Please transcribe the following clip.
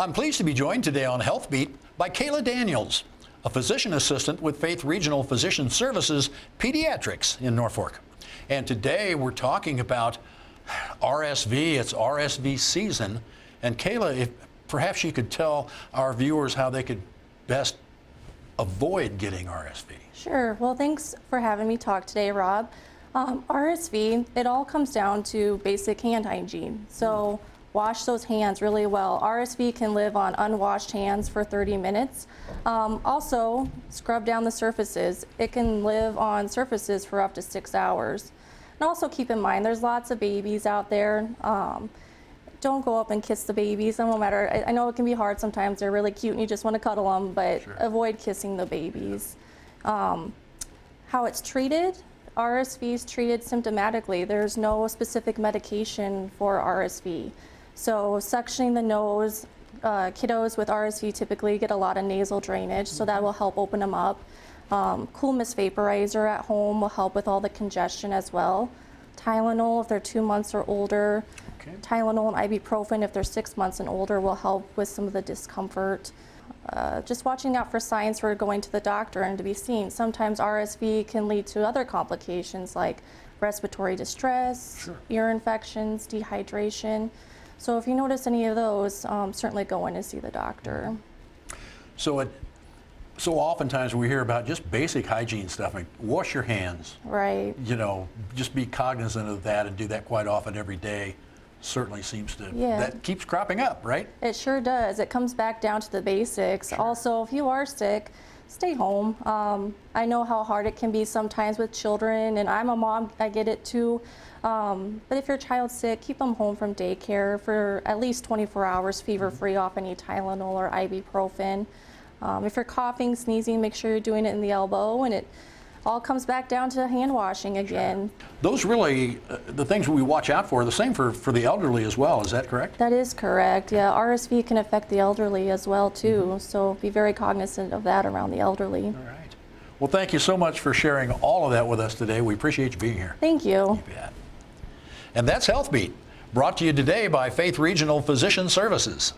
I'm pleased to be joined today on Health Beat by Kayla Daniels, a physician assistant with Faith Regional Physician Services Pediatrics in Norfolk. And today we're talking about RSV. It's RSV season. And Kayla, if perhaps you could tell our viewers how they could best avoid getting RSV. Sure. Well, thanks for having me talk today, Rob. RSV, it all comes down to basic hand hygiene. So wash those hands really well. RSV can live on unwashed hands for 30 minutes. Also, scrub down the surfaces. It can live on surfaces for up to 6 hours. And also keep in mind, there's lots of babies out there. Don't go up and kiss the babies, no matter. I know it can be hard sometimes. They're really cute and you just want to cuddle them, but sure, avoid kissing the babies. How it's treated, RSV is treated symptomatically. There's no specific medication for RSV. So suctioning the nose, kiddos with RSV typically get a lot of nasal drainage, so that will help open them up. Cool mist vaporizer at home will help with all the congestion as well. Tylenol if they're 2 months or older. Okay. Tylenol and ibuprofen if they're 6 months and older will help with some of the discomfort. Just watching out for signs for going to the doctor and to be seen. Sometimes RSV can lead to other complications like respiratory distress, sure, ear infections, dehydration. So if you notice any of those, certainly go in and see the doctor. So oftentimes we hear about just basic hygiene stuff, like wash your hands. Right. You know, just be cognizant of that and do that quite often every day. Certainly seems to, that keeps cropping up, right? It sure does. It comes back down to the basics. Sure. Also, if you are sick, stay home. I know how hard it can be sometimes with children, and I'm a mom, I get it too. But if your child's sick, keep them home from daycare for at least 24 hours fever-free off any Tylenol or ibuprofen. If you're coughing, sneezing, make sure you're doing it in the elbow, and it all comes back down to hand washing again. Sure. Those really, the things we watch out for are the same for the elderly as well, is that correct? That is correct, yeah. RSV can affect the elderly as well too, so be very cognizant of that around the elderly. All right. Well, thank you so much for sharing all of that with us today. We appreciate you being here. Thank you. You bet. And that's Health Beat, brought to you today by Faith Regional Physician Services.